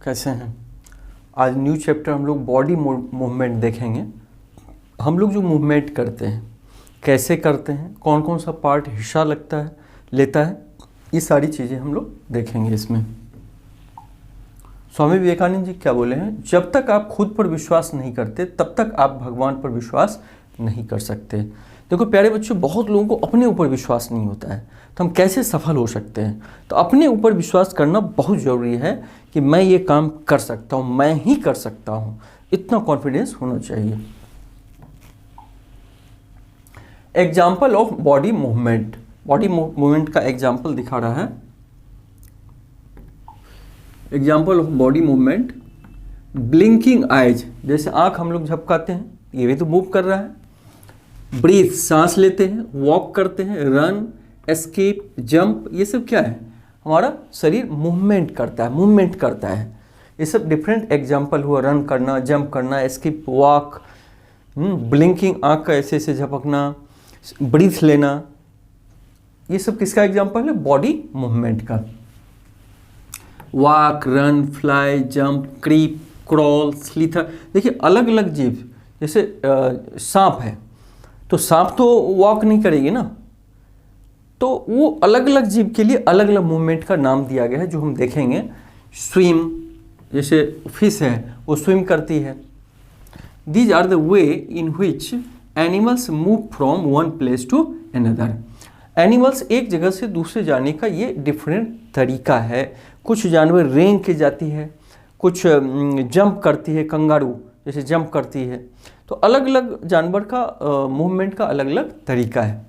कैसे हैं? आज न्यू चैप्टर हम लोग बॉडी मूवमेंट देखेंगे। हम लोग जो मूवमेंट करते हैं कैसे करते हैं, कौन कौन सा पार्ट हिस्सा लेता है, ये सारी चीज़ें हम लोग देखेंगे इसमें। स्वामी विवेकानंद जी क्या बोले हैं, जब तक आप खुद पर विश्वास नहीं करते तब तक आप भगवान पर विश्वास नहीं कर सकते। देखो प्यारे बच्चों, बहुत लोगों को अपने ऊपर विश्वास नहीं होता है, तो हम कैसे सफल हो सकते हैं? तो अपने ऊपर विश्वास करना बहुत ज़रूरी है कि मैं ये काम कर सकता हूँ, मैं ही कर सकता हूँ, इतना कॉन्फिडेंस होना चाहिए। Example of body movement, body movement का एग्जाम्पल दिखा रहा है। Example of body movement, blinking eyes, जैसे आंख हम लोग झपकाते हैं, ये भी तो मूव कर रहा है। ब्रीथ, सांस लेते हैं, वॉक करते हैं, रन, एस्केप, जंप, ये सब क्या है? हमारा शरीर मूवमेंट करता है। ये सब डिफरेंट एग्जाम्पल हुआ, रन करना, जंप करना, एस्केप, वॉक, ब्लिंकिंग, आंख का ऐसे ऐसे झपकना, ब्रीथ लेना, ये सब किसका एग्जाम्पल है? बॉडी मूवमेंट का। Walk, run, fly, jump, creep, crawl, slither. देखिए अलग अलग जीव, जैसे सांप है तो सांप तो वॉक नहीं करेगी ना, तो वो अलग अलग जीव के लिए अलग अलग मूवमेंट का नाम दिया गया है जो हम देखेंगे। स्विम, जैसे फिश है वो स्विम करती है। These are the ways in which animals move from one place to another. Animals एक जगह से दूसरे जाने का ये डिफरेंट तरीका है। कुछ जानवर रेंग के जाती है, कुछ जंप करती है, कंगारू जैसे जंप करती है। तो अलग अलग जानवर का मूवमेंट का अलग अलग तरीका है।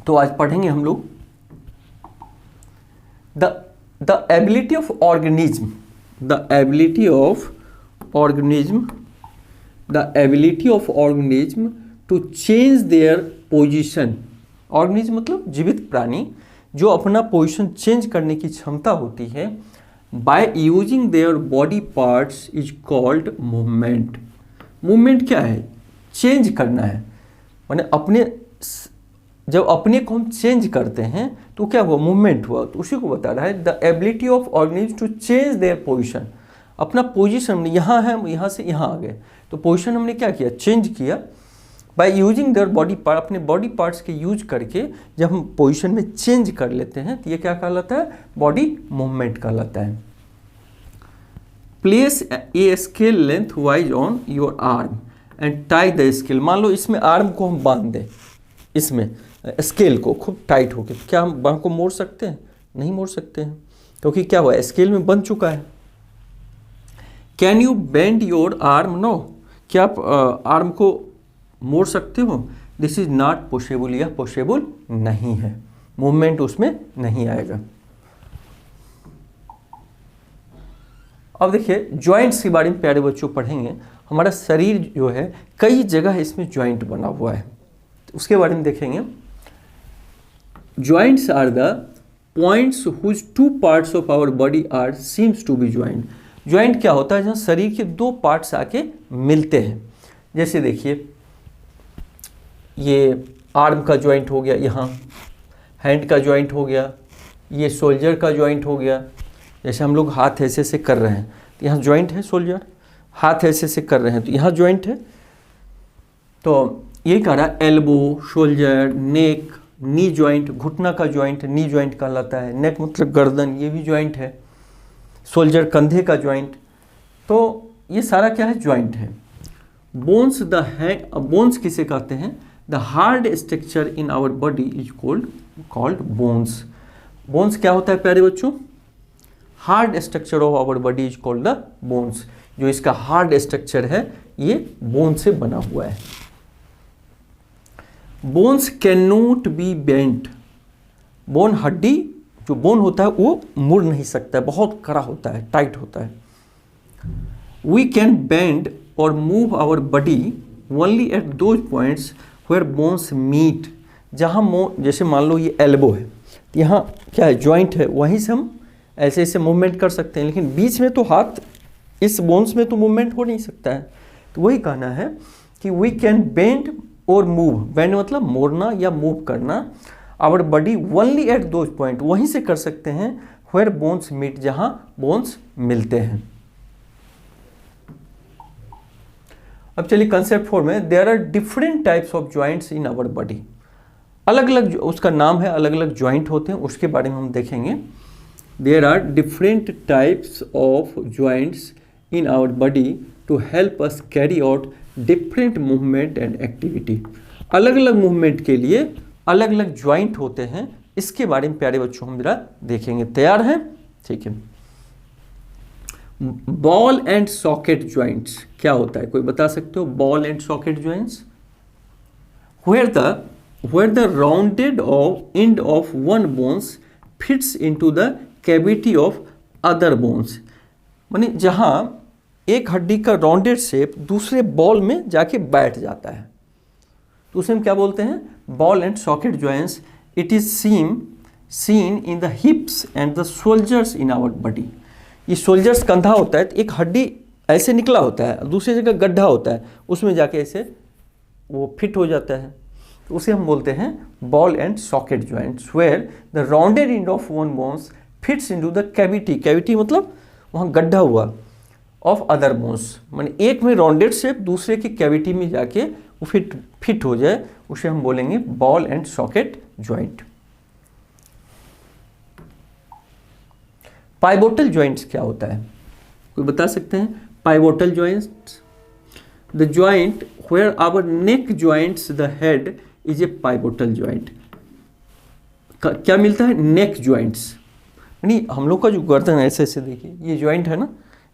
तो आज पढ़ेंगे हम लोग the ability of organism, the ability of organism to change their position. Organism मतलब जीवित प्राणी, जो अपना पोजीशन चेंज करने की क्षमता होती है, by using their body parts is called movement. Movement क्या है? चेंज करना है, माने जब अपने को हम चेंज करते हैं तो क्या हुआ? मूवमेंट हुआ। तो उसी को बता रहा है the ability of organism to change their position. अपना पोजीशन यहाँ है, यहाँ से यहाँ आ गए, तो पोजीशन हमने क्या किया? चेंज किया। By using their body part, अपने बॉडी पार्ट्स के यूज करके जब हम पोजीशन में चेंज कर लेते हैं तो ये क्या कहलाता है? बॉडी मूवमेंट कहलाता है। Place a scale length wise on your arm and tie the scale. मान लो इसमें आर्म को हम बांध दें, इसमें स्केल को खूब टाइट होके, क्या हम बाह को मोड़ सकते हैं? नहीं मोड़ सकते हैं, क्योंकि क्या हुआ? स्केल में बंध चुका है। Can you bend your arm? No. क्या आप आर्म को मोड़ सकते हो? दिस इज नॉट पॉसिबल, यह पॉसिबल नहीं है, मूवमेंट उसमें नहीं आएगा। अब देखिए जॉइंट्स के बारे में प्यारे बच्चों पढ़ेंगे। हमारा शरीर जो है कई जगह इसमें जॉइंट बना हुआ है, तो उसके बारे में देखेंगे। Joints are the points whose two parts of our body are seems to be joint. Joint क्या होता है? जहाँ शरीर के दो पार्ट्स आके मिलते हैं। जैसे देखिए ये आर्म का जॉइंट हो गया, यहाँ हैंड का जॉइंट हो गया, ये शोल्डर का जॉइंट हो गया। जैसे हम लोग हाथ ऐसे ऐसे कर रहे हैं तो यहाँ जॉइंट है शोल्डर, हाथ ऐसे ऐसे कर रहे हैं तो यहाँ जॉइंट है। तो ये कह रहा है एल्बो, शोल्डर, नेक, नी जॉइंट, घुटना का जॉइंट नी जॉइंट कहलाता है। नेक मतलब गर्दन, ये भी जॉइंट है। शोल्डर कंधे का जॉइंट, तो ये सारा क्या है? जॉइंट है। बोन्स, द हैंड, बोन्स किसे कहते हैं? The hard structure in our body is called bones. Bones क्या होता है प्यारे बच्चों? Hard structure of our body is called the bones. जो इसका हार्ड स्ट्रक्चर है ये बोन से बना हुआ है। Bones can not be bent. Bone, हड्डी, जो बोन होता है वो मुड़ नहीं सकता है, बहुत कड़ा होता है, टाइट होता है। वी कैन बेंड और move our body only at those points where bones meet. जहाँ जैसे मान लो ये एल्बो है, यहाँ क्या है? जॉइंट है, वहीं से हम ऐसे ऐसे मूवमेंट कर सकते हैं, लेकिन बीच में तो हाथ, इस बोन्स में तो मूवमेंट हो नहीं सकता है। तो वही कहना है कि वी कैन बेंड और मूव। बेंड मतलब मोड़ना या मूव करना। Our body only at those point, वहीं से कर सकते हैं where bones meet, जहां बोन्स मिलते हैं। अब चलिए कंसेप्ट 4 में, there are different types of joints in our body. अलग अलग उसका नाम है, अलग अलग ज्वाइंट होते हैं, उसके बारे में हम देखेंगे। There are different types of joints in our body to help us carry out different movement and activity. अलग अलग मूवमेंट के लिए अलग अलग ज्वाइंट होते हैं, इसके बारे में प्यारे बच्चों हम जरा देखेंगे। तैयार हैं? ठीक है। बॉल एंड सॉकेट ज्वाइंट्स क्या होता है, कोई बता सकते हो? Ball and socket joints, where the rounded end of one bones fits into the cavity of other bones। माने जहां एक हड्डी का राउंडेड शेप दूसरे बॉल में जाके बैठ जाता है, तो उसे हम क्या बोलते हैं? Ball and socket joints. It is seen in the hips and the shoulders in our body. ये शोल्जर्स कंधा होता है, तो एक हड्डी ऐसे निकला होता है, दूसरी जगह गड्ढा होता है, उसमें जाके ऐसे वो फिट हो जाता है, तो उसे हम बोलते हैं ball and socket joints. Where the rounded end of one bones fits into the cavity, cavity मतलब वहाँ गड्ढा हुआ, ऑफ अदर बोन्स, माने एक में राउंडेड शेप दूसरे की कैविटी में जाके वो फिट हो जाए, उसे हम बोलेंगे ball and socket joint. Pivotal joints क्या होता है, कोई बता सकते हैं? Pivotal joints, the joint where our neck joints the head is a pivotal joint. क्या मिलता है? नेक ज्वाइंट्स, यानी हम लोग का जो गर्दन ऐसे ऐसे देखिए, ये ज्वाइंट है ना,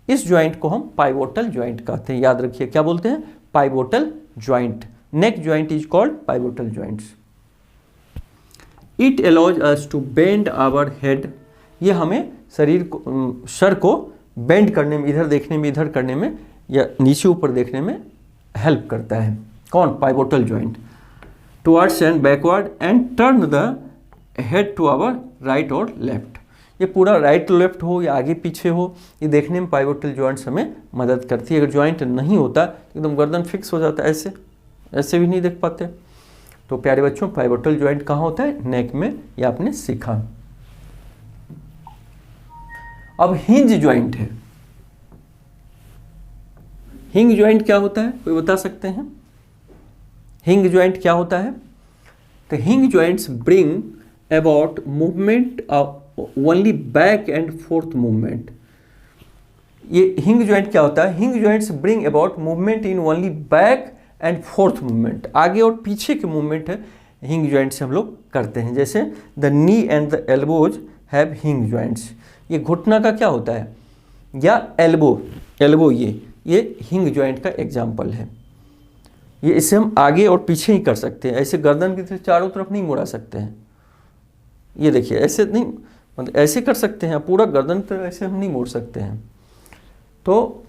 इस ज्वाइंट को हम पाइवोटल ज्वाइंट कहते हैं। याद रखिए, क्या बोलते हैं? Pivotal joint. Neck joint is called pivotal joints. It allows us to bend our head, ये हमें शरीर को, सर को बेंड करने में, इधर देखने में, इधर करने में, या नीचे ऊपर देखने में हेल्प करता है। कौन? Pivotal joint. Towards and backward and turn the head to our right और लेफ्ट। ये पूरा राइट लेफ्ट हो या आगे पीछे हो, ये देखने में पाइवोटल ज्वाइंट्स हमें मदद करती है। अगर ज्वाइंट नहीं होता तो एकदम गर्दन फिक्स हो जाता है, ऐसे ऐसे भी नहीं देख पाते। तो प्यारे बच्चों, पाइवोटल ज्वाइंट कहाँ होता है? नेक में, ये आपने सीखा। अब हिंज ज्वाइंट है। हिंग ज्वाइंट क्या होता है, कोई बता सकते हैं? हिंग ज्वाइंट क्या होता है? तो हिंग joints bring about movement only back and fourth movement. ये हिंग ज्वाइंट क्या होता है? हिंग joints bring about movement in only back and fourth movement. आगे और पीछे के मूवमेंट है हिंग ज्वाइंट से हम लोग करते हैं। जैसे the knee and the elbows have हिंग ज्वाइंट्स। ये घुटना का क्या होता है? या एल्बो ये हिंग ज्वाइंट का एग्जाम्पल है। ये इसे हम आगे और पीछे ही कर सकते हैं, ऐसे गर्दन की चारों तरफ नहीं मुड़ा सकते हैं। ये देखिए, ऐसे नहीं, मतलब ऐसे कर सकते हैं, पूरा गर्दन पर ऐसे हम नहीं मोड़ सकते हैं। तो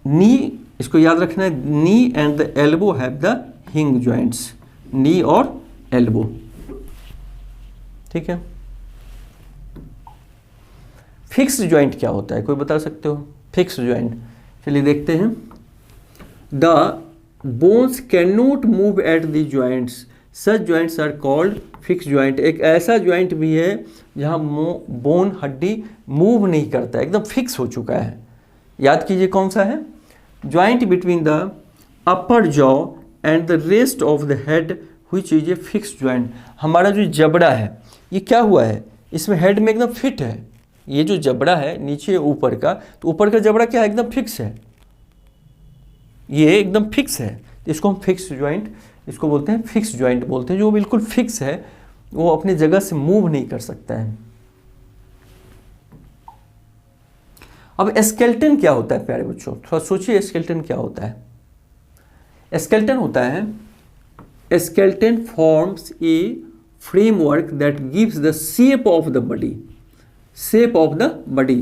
नी, इसको याद रखना है, knee and the elbow have the hinge joints. Knee और एल्बो, ठीक है। फिक्स्ड ज्वाइंट क्या होता है, कोई बता सकते हो? फिक्स्ड ज्वाइंट, चलिए देखते हैं। The bones can not move at the joints, such joints are called fixed joint. एक ऐसा ज्वाइंट भी है जहां बोन, हड्डी मूव नहीं करता है, एकदम फिक्स हो चुका है। याद कीजिए कौन सा है? Joint between the upper jaw and the rest of the head which is a fixed joint. हमारा जो जबड़ा है, ये क्या हुआ है? इसमें हेड में एकदम फिट है। ये जो जबड़ा है नीचे ऊपर का, तो ऊपर का जबड़ा क्या है? एकदम फिक्स है, ये एकदम फिक्स है। इसको हम फिक्स ज्वाइंट, इसको बोलते हैं फिक्स ज्वाइंट बोलते हैं। जो बिल्कुल फिक्स है, वो अपनी जगह से मूव नहीं कर सकता है। अब स्केलेटन क्या होता है प्यारे बच्चों? थोड़ा सोचिए, स्केलेटन क्या होता है? स्केलेटन होता है, skeleton forms a framework that gives the shape of the body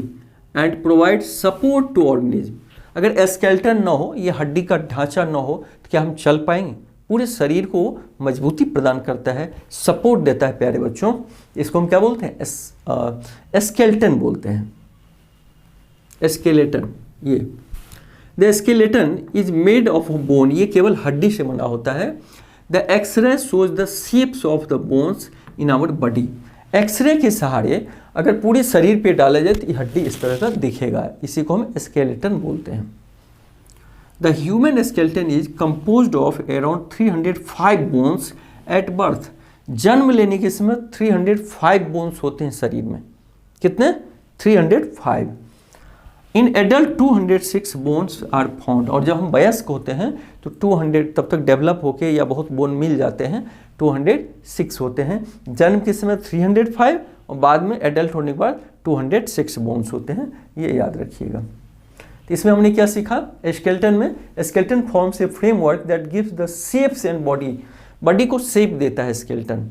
and provide support to organism. अगर स्केलेटन ना हो, ये हड्डी का ढांचा ना हो, तो क्या हम चल पाएंगे? पूरे शरीर को मजबूती प्रदान करता है, सपोर्ट देता है प्यारे बच्चों। इसको हम क्या बोलते हैं? स्केलेटन बोलते हैं। स्केलेटन, ये the skeleton is made of bone, ये केवल हड्डी से बना होता है। The x-ray shows the shapes of the bones in our body. X-ray के सहारे अगर पूरे शरीर पे डाला जाए तो ये हड्डी इस तरह का दिखेगा, इसी को हम स्केलेटन बोलते हैं। The human skeleton is composed of around 305 bones at birth. जन्म लेने के समय 305 बोन्स होते हैं शरीर में। कितने? 305। In adult 206 bones are found. और जब हम वयस्क होते हैं तो 200 तब तक डेवलप होके या बहुत बोन मिल जाते हैं, 206 होते हैं। जन्म के समय 305 और बाद में एडल्ट होने के बाद 206 बोन्स होते हैं, ये याद रखिएगा। तो इसमें हमने क्या सीखा? स्केलेटन में skeleton forms a framework that gives the shapes and body को शेप देता है skeleton.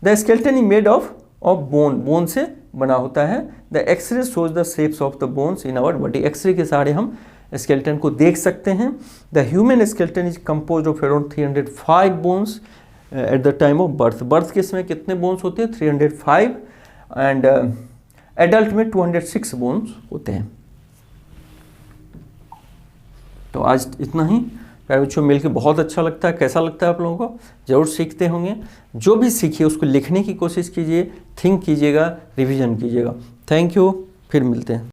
The skeleton is made of bone से बना होता है। The x-ray shows the shapes of the bones in our body. X-ray के सहारे हम स्केलेटन को देख सकते हैं। The human skeleton is compose of around 305 bones at the time of birth. Birth के समय कितने बोन्स होते हैं? 305 एंड एडल्ट में 206 बोन्स होते हैं। तो आज इतना ही। प्यारे बच्चों, मिलकर बहुत अच्छा लगता है। कैसा लगता है आप लोगों को? जरूर सीखते होंगे। जो भी सीखिए उसको लिखने की कोशिश कीजिए, थिंक कीजिएगा, रिवीजन कीजिएगा। थैंक यू, फिर मिलते हैं।